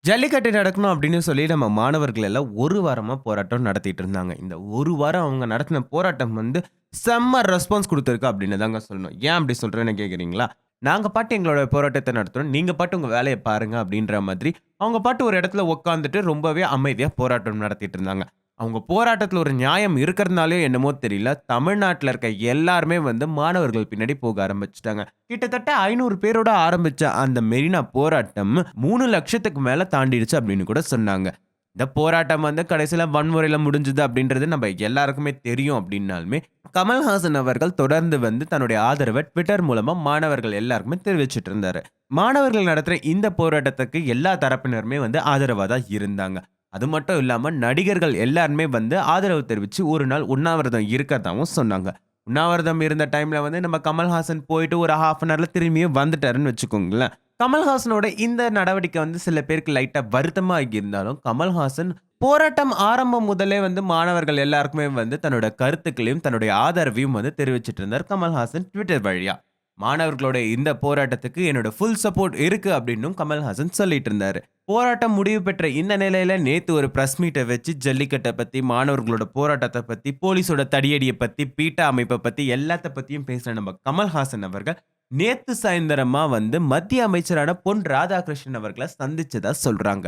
ஜல்லிக்கட்டு நடக்கணும் அப்படின்னு சொல்லி நம்ம மாணவர்கள் எல்லாம் ஒரு வாரமா போராட்டம் நடத்திட்டு இருந்தாங்க. இந்த ஒரு வாரம் அவங்க நடத்தின போராட்டம் வந்து செம்ம ரெஸ்பான்ஸ் குடுத்திருக்கு அப்படின்னு தாங்க சொல்லணும். ஏன் அப்படி சொல்றேன்னு கேட்கிறீங்களா? நாங்க பாட்டு எங்களோட போராட்டத்த நடத்துறோம். நீங்க பாட்டு உங்க வேலைய பாருங்க அப்படின்ற மாதிரி, அவங்க பாட்டு ஒரு இடத்துல உட்கார்ந்துட்டு ரொம்பவே அமைதியா போராட்டம் நடத்திட்டு இருந்தாங்க. அவங்க போராட்டத்துல ஒரு நியாயம் இருக்கிறதுனாலயோ என்னமோ தெரியல, தமிழ்நாட்டுல இருக்க எல்லாருமே வந்து மாணவர்கள் பின்னாடி போக ஆரம்பிச்சுட்டாங்க. கிட்டத்தட்ட 500 பேரோட ஆரம்பிச்ச அந்த மெரினா போராட்டம் 3,00,000க்கு மேல தாண்டிடுச்சு அப்படின்னு கூட சொன்னாங்க. இந்த போராட்டம் வந்து கடைசியில வன்முறையில முடிஞ்சது அப்படின்றது நம்ம எல்லாருக்குமே தெரியும் அப்படின்னாலுமே, கமல்ஹாசன் அவர்கள் தொடர்ந்து வந்து தன்னுடைய ஆதரவ ட்விட்டர் மூலமா மாணவர்கள் எல்லாருக்குமே தெரிவிச்சுட்டு இருந்தாரு. மாணவர்கள் நடத்துற இந்த போராட்டத்துக்கு எல்லா தரப்பினருமே வந்து ஆதரவா தான் இருந்தாங்க. அது மட்டும் இல்லாம நடிகர்கள் எல்லாருமே வந்து ஆதரவு தெரிவிச்சு ஒரு நாள் உண்ணாவிரதம் இருக்கதாவும் சொன்னாங்க. உண்ணாவிரதம் இருந்த டைம்ல வந்து நம்ம கமல்ஹாசன் போயிட்டு ஒரு 1/2 அன் ஹவர்ல திரும்பியும் வந்துட்டாருன்னு வச்சுக்கோங்களேன். கமல்ஹாசனோட இந்த நடவடிக்கை வந்து சில பேருக்கு லைட்டா வருத்தமா இருந்தாலும், கமல்ஹாசன் போராட்டம் ஆரம்பம் முதலே வந்து மாணவர்கள் எல்லாருக்குமே வந்து தன்னோட கருத்துக்களையும், தன்னுடைய ஆதரவையும் வந்து தெரிவிச்சுட்டு இருந்தார் கமல்ஹாசன் ட்விட்டர் வழியா. மாணவர்களோட இந்த போராட்டத்துக்கு என்னோட ஃபுல் சப்போர்ட் இருக்கு அப்டின்னும் கமல்ஹாசன் சொல்லிட்டு இருந்தாரு. போராட்டம் முடிவு பெற்ற இந்த நிலையில நேத்து ஒரு பிரஸ் மீட்ட வச்சு ஜல்லிக்கட்ட பத்தி, மாணவர்களோட போராட்டத்த பத்தி, போலீஸோட தடியடிய பத்தி, பீட்டா அமைப்ப பத்தி எல்லாத்த பத்தியும் பேசின நம்ம கமல்ஹாசன் அவர்கள் நேத்து சாயந்தரமா வந்து மத்திய அமைச்சரான பொன் ராதாகிருஷ்ணன் அவர்கள சந்திச்சதா சொல்றாங்க.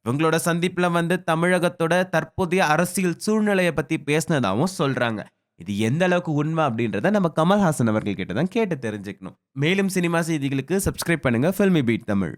இவங்களோட சந்திப்புல வந்து தமிழகத்தோட தற்போதைய அரசியல் சூழ்நிலைய பத்தி பேசினதாவும் சொல்றாங்க. இது எந்த அளவுக்கு உண்மை அப்படின்றத நம்ம கமல்ஹாசன் அவர்கள் கிட்ட தான் கேட்டு தெரிஞ்சுக்கணும். மேலும் சினிமா செய்திகளுக்கு சப்ஸ்கிரைப் பண்ணுங்க ஃபில்மி பீட் தமிழ்.